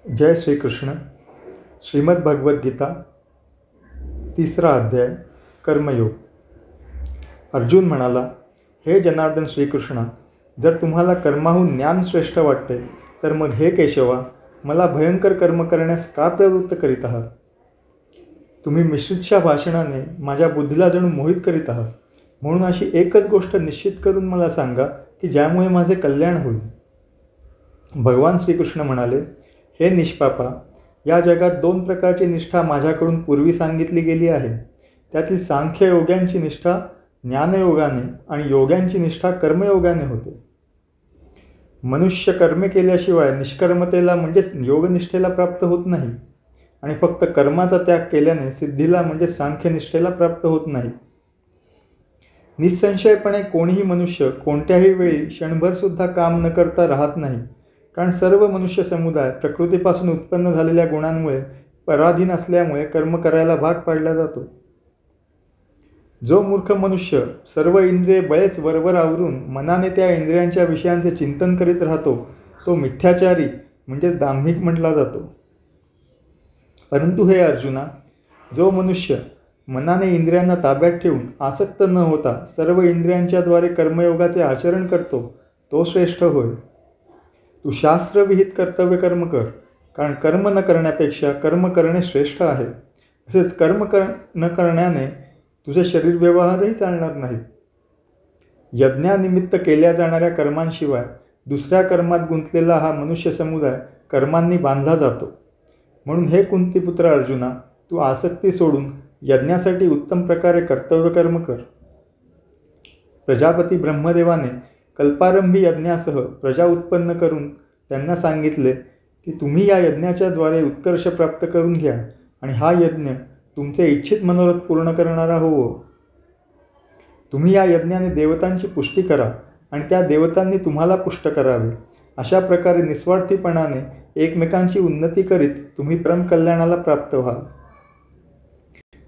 जय श्रीकृष्ण. श्रीमद भगवद गीता, 3रा अध्याय, कर्मयोग. अर्जुन म्हणाला, हे जनार्दन श्रीकृष्णा, जर तुम्हाला कर्माहून ज्ञान श्रेष्ठ वाटते तर मग हे केशवा, मला भयंकर कर्म करण्यास का प्रवृत्त करीत आहात? तुम्ही मिश्रितशा भाषणाने माझ्या बुद्धीला जणू मोहित करीत आहात. म्हणून अशी एकच गोष्ट निश्चित करून मला सांगा की ज्यामुळे माझे कल्याण होईल. भगवान श्रीकृष्ण म्हणाले, हे निष्पापा, या जगात 2 प्रकारची निष्ठा माझ्याकडून पूर्वी सांगितली गेली आहे. त्यातील सांख्य योग्यांची निष्ठा ज्ञानयोगाने आणि योग्यांची निष्ठा कर्मयोगाने होते. मनुष्य कर्मे केल्याशिवाय निष्कर्मतेला म्हणजेच योगनिष्ठेला प्राप्त होत नाही आणि फक्त कर्माचा त्याग केल्याने सिद्धीला म्हणजे सांख्यनिष्ठेला प्राप्त होत नाही. निसंशयपणे कोणीही मनुष्य कोणत्याही वेळी क्षणभरसुद्धा काम न करता राहत नाही, कारण सर्व मनुष्य समुदाय प्रकृतीपासून उत्पन्न झालेल्या गुणांमुळे पराधीन असल्यामुळे कर्म करायला भाग पाडला जातो. जो मूर्ख मनुष्य सर्व इंद्रिये बळेच वरवर आवरून मनाने त्या इंद्रियांच्या विषयांचे चिंतन करीत राहतो तो मिथ्याचारी म्हणजेच दांभिक म्हटला जातो. परंतु हे अर्जुना, जो मनुष्य मनाने इंद्रियांना ताब्यात ठेवून आसक्त न होता सर्व इंद्रियांच्याद्वारे कर्मयोगाचे आचरण करतो तो श्रेष्ठ होय. तू शास्त्रविहित कर्तव्य कर्म कर, कारण कर्म न करण्यापेक्षा कर्म करणे श्रेष्ठ आहे. तसेच कर्म न करण्याने तुझे शरीर व्यवहारही चालणार नाहीत. यज्ञानिमित्त केल्या जाणाऱ्या कर्मांशिवाय दुसऱ्या कर्मात गुंतलेला हा मनुष्य समुदाय कर्मांनी बांधला जातो. म्हणून हे कुंतीपुत्र अर्जुना, तू आसक्ती सोडून यज्ञासाठी उत्तम प्रकारे कर्तव्य कर्म कर. प्रजापती ब्रह्मदेवाने कल्पारंभी यज्ञासह प्रजा उत्पन्न करून त्यांना सांगितले की तुम्ही या यज्ञाच्या द्वारे उत्कर्ष प्राप्त करून घ्या आणि हा यज्ञ तुमचे इच्छित मनोरथ पूर्ण करणारा होवो. तुम्ही या यज्ञाने देवतांची पुष्टी करा आणि त्या देवतांनी तुम्हाला पुष्ट करावे. अशा प्रकारे निस्वार्थीपणाने एकमेकांची उन्नती करीत तुम्ही परमकल्याणाला प्राप्त व्हाल.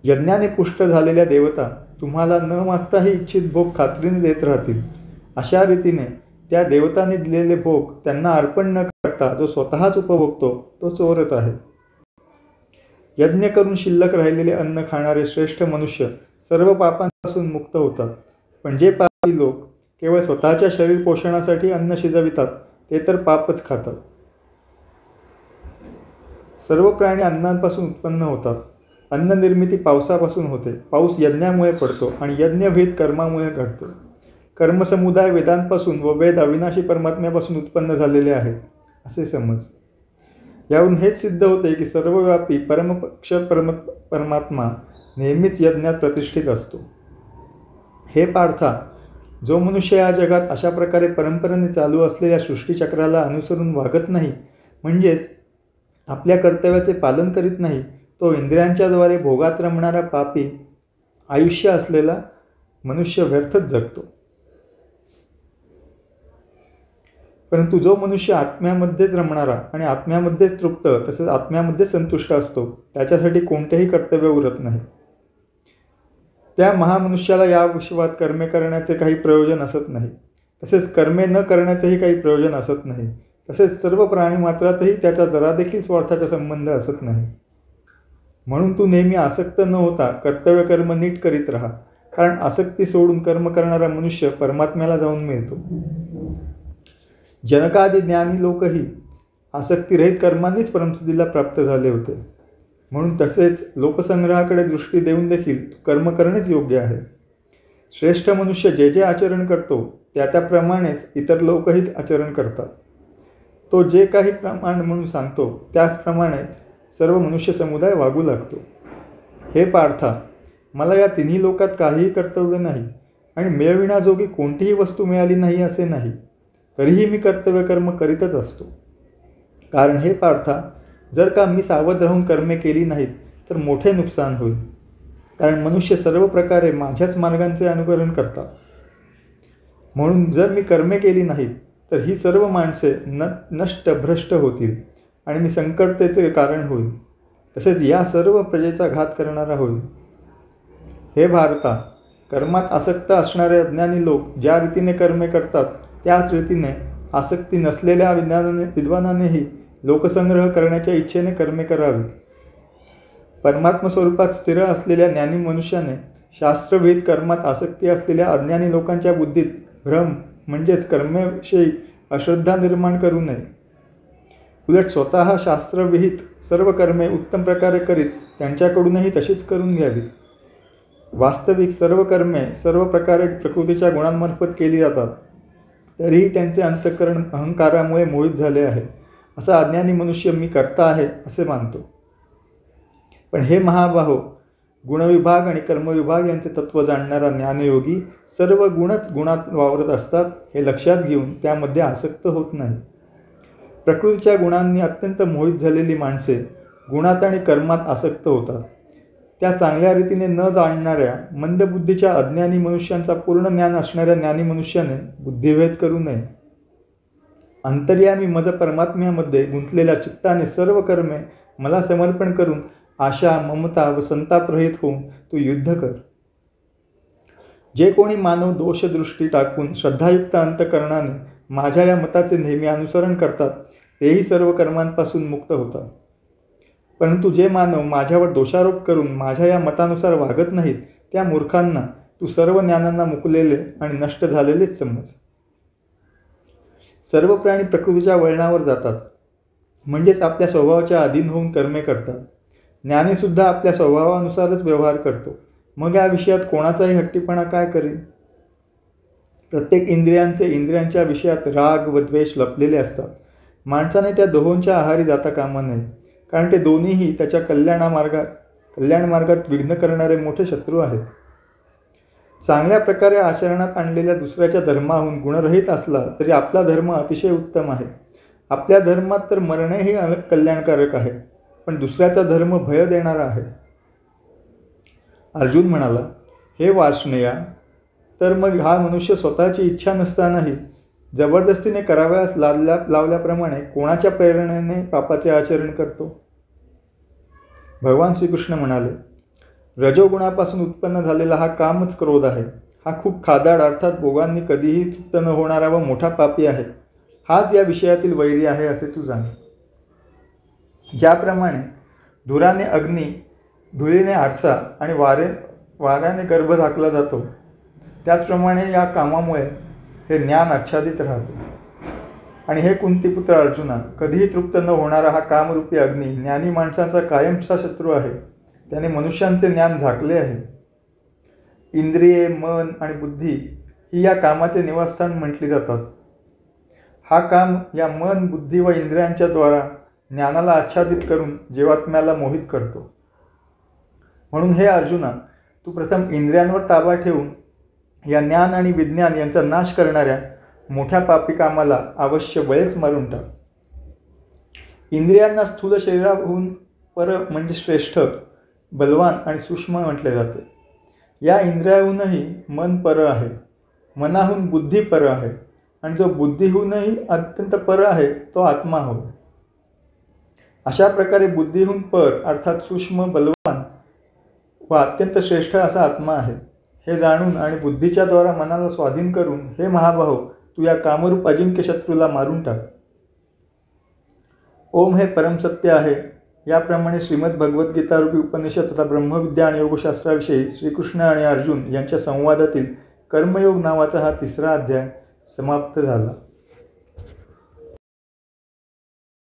यज्ञाने पुष्ट झालेल्या देवता तुम्हाला न मागताही इच्छित भोग खात्रीने देत राहतील. अशा रीतीने त्या देवतांनी दिलेले भोग त्यांना अर्पण न करता जो स्वतःच उपभोगतो तो चोरच आहे. यज्ञ करून शिल्लक राहिलेले अन्न खाणारे श्रेष्ठ मनुष्य सर्व पापांपासून मुक्त होतात. पण जे पापी लोक केवळ स्वतःच्या शरीर पोषणासाठी अन्न शिजवितात ते तर पापच खातात. सर्व प्राणी अन्नांपासून उत्पन्न होतात. अन्न निर्मिती पावसापासून होते. पाऊस यज्ञामुळे पडतो आणि यज्ञभेद कर्मामुळे घडतो. कर्मसमुदाय वेदांपासून व वेद अविनाशी परमात्म्यापासून उत्पन्न झालेले आहेत असे समज. यावरून हेच सिद्ध होते की सर्वव्यापी परमात्मा नेहमीच यज्ञात प्रतिष्ठित असतो. हे पार्था, जो मनुष्य या जगात अशा प्रकारे परंपरेने चालू असलेल्या सृष्टीचक्राला अनुसरून वागत नाही, म्हणजेच आपल्या कर्तव्याचे पालन करीत नाही, तो इंद्रियांच्याद्वारे भोगात रमणारा पापी आयुष्य असलेला मनुष्य व्यर्थच जगतो. परंतु जो मनुष्य आत्म्यामध्येच रमणारा आणि आत्म्यामध्येच तृप्त तसेच आत्म्यामध्येच संतुष्ट असतो त्याच्यासाठी कोणतेही कर्तव्य उरत नाही. त्या महामनुष्याला या विश्वात कर्मे करण्याचे काही प्रयोजन असत नाही. तसेच कर्मे न करण्याचेही काही प्रयोजन असत नाही. तसेच सर्व प्राणीमात्रातही त्याचा जरा देखील स्वार्थाचा संबंध असत नाही. म्हणून तू नेहमी आसक्त न होता कर्तव्य कर्म नीट करीत राहा, कारण आसक्ती सोडून कर्म करणारा मनुष्य परमात्म्याला जाऊन मिळतो. जनकादी ज्ञानी लोकही आसक्तीरहित कर्मांनीच परमसिद्धीला प्राप्त झाले होते. म्हणून तसेच लोकसंग्रहाकडे दृष्टी देऊन देखील कर्म करणेच योग्य आहे. श्रेष्ठ मनुष्य जे जे आचरण करतो त्याप्रमाणेच इतर लोकही आचरण करतात. तो जे काही प्रमाण म्हणून सांगतो त्याचप्रमाणेच सर्व मनुष्य समुदाय वागू लागतो. हे पार्था, मला या तिन्ही लोकात काहीही कर्तव्य नाही आणि मिळविण्याजोगी कोणतीही वस्तू मिळाली नाही असे नाही, तरीही मी कर्तव्य कर्म करीतच असतो. कारण हे पार्था, जर का मी सावध राहून कर्मे केली नाहीत तर मोठे नुकसान होईल. कारण मनुष्य सर्व प्रकारे माझ्याच मार्गांचे अनुकरण करतात. म्हणून जर मी कर्मे केली नाहीत तर ही सर्व माणसे नष्ट भ्रष्ट होतील आणि मी संकटतेचे कारण होईल. तसेच या सर्व प्रजेचा घात करणारा होईल. हे भारता, कर्मात आसक्त असणारे अज्ञानी लोक ज्या रीतीने कर्मे करतात त्याच रीतीने आसक्ती नसलेल्या विद्वानानेही लोकसंग्रह करण्याच्या इच्छेने कर्मे करावी. परमात्म स्वरूपात स्थिर असलेल्या ज्ञानी मनुष्याने शास्त्रविहित कर्मात आसक्ती असलेल्या अज्ञानी लोकांच्या बुद्धीत भ्रम म्हणजेच कर्मेविषयी अश्रद्धा निर्माण करू नये. उलट स्वतः शास्त्रविहित सर्व कर्मे उत्तम प्रकारे करीत त्यांच्याकडूनही तशीच करून घ्यावी. वास्तविक सर्व कर्मे सर्व प्रकारे प्रकृतीच्या गुणांमार्फत केली जातात, तरीही त्यांचे अंतःकरण अहंकारामुळे मोहित झाले आहे. असा अज्ञानी मनुष्य मी कर्ता आहे असे मानतो. पण हे महाबाहो, गुणविभाग आणि कर्मविभाग यांचे तत्त्व जाणणारा ज्ञानयोगी सर्व गुणच गुणात वावरत असतात हे लक्षात घेऊन त्यामध्ये आसक्त होत नाही. प्रकृतीच्या गुणांनी अत्यंत मोहित झालेली माणसे गुणात आणि कर्मात आसक्त होतात. त्या चांगल्या रीतीने न जाणणाऱ्या मंदबुद्धीच्या अज्ञानी मनुष्यांचा पूर्ण ज्ञान असणाऱ्या ज्ञानी मनुष्याने बुद्धिभेद करू नये. अंतर्यामी मज परमात्म्यामध्ये गुंतलेल्या चित्ताने सर्व कर्मे मला समर्पण करून आशा, ममता व संतापरहित होऊन तू युद्ध कर. जे कोणी मानव दोषदृष्टी टाकून श्रद्धायुक्त अंतःकरणाने माझ्या या मताचे नेहमी अनुसरण करतात तेही सर्व कर्मांपासून मुक्त होतात. परंतु जे मानव माझ्यावर दोषारोप करून माझ्या या मतानुसार वागत नाहीत त्या मूर्खांना तू सर्व ज्ञानांना मुकलेले आणि नष्ट झालेलेच समज. सर्व प्राणी प्रकृतीच्या वळणावर जातात, म्हणजेच आपल्या स्वभावाच्या अधीन होऊन कर्मे करतात. ज्ञानीसुद्धा आपल्या स्वभावानुसारच व्यवहार करतो. मग या विषयात कोणाचाही हट्टीपणा काय करेल? प्रत्येक इंद्रियांच्या विषयात राग व द्वेष लपलेले असतात. माणसाने त्या दोहोंच्या आहारी जाता कामा नये, कारण ते दोन्हीही त्याच्या कल्याण मार्गात विघ्न करणारे मोठे शत्रू आहेत. चांगल्या प्रकारे आचरणात आणलेल्या दुसऱ्याच्या धर्माहून गुणरहित असला तरी आपला धर्म अतिशय उत्तम आहे. आपल्या धर्मात तर मरणेही कल्याणकारक आहे, पण दुसऱ्याचा धर्म भय देणारा आहे. अर्जुन म्हणाला, हे वार्ष्णेया, तर मग हा मनुष्य स्वतःची इच्छा नसतानाही जबरदस्तीने करावयास लावल्याप्रमाणे कोणाच्या प्रेरणेने पापाचे आचरण करतो? भगवान श्रीकृष्ण म्हणाले, रजोगुणापासून उत्पन्न झालेला हा कामच क्रोध आहे. हा खूप खादाड अर्थात भोगांनी कधीही तृप्त न होणारा व मोठा पापी आहे. हाच या विषयातील वैरी आहे असे तू जाण. ज्याप्रमाणे धुराने अग्नी, धुळीने आरसा आणि वाऱ्याने गर्भ झाकला जातो, त्याचप्रमाणे या कामामुळे हे ज्ञान आच्छादित राहते. आणि हे कुंतीपुत्र अर्जुना, कधीही तृप्त न होणारा हा कामरूपी अग्नी ज्ञानी माणसांचा कायमचा शत्रू आहे. त्याने मनुष्यांचे ज्ञान झाकले आहे. इंद्रिये, मन आणि बुद्धी ही या कामाचे निवासस्थान म्हटली जातात. हा काम या मन, बुद्धी व इंद्रियांच्या द्वारा ज्ञानाला आच्छादित करून जीवात्म्याला मोहित करतो. म्हणून हे अर्जुना, तू प्रथम इंद्रियांवर ताबा ठेवून या ज्ञान आणि विज्ञान यांचा नाश करणाऱ्या मोठ्या पापी कामाला अवश्य बळेच मारून टाक. इंद्रियांना स्थूल शरीराहून पर म्हणजे श्रेष्ठ, बलवान आणि सूक्ष्म म्हटले जाते. या इंद्रियाहूनही मन पर आहे, मनाहून बुद्धी पर आहे, आणि जो बुद्धीहूनही अत्यंत पर आहे तो आत्मा होय. अशा प्रकारे बुद्धीहून पर अर्थात सूक्ष्म, बलवान व अत्यंत श्रेष्ठ असा आत्मा आहे. हे जाणून आणि बुद्धीच्या द्वारा मनाला स्वाधीन करून हे महाबाहो, तू या कामरूप अजिंक्य शत्रूला मारून टाक. ओम हे परमसत्य आहे. याप्रमाणे श्रीमद भगवद्गीता रूपी उपनिषद तथा ब्रह्मविद्या आणि योगशास्त्राविषयी श्रीकृष्ण आणि अर्जुन यांच्या संवादातील कर्मयोग नावाचा हा 3रा अध्याय समाप्त झाला.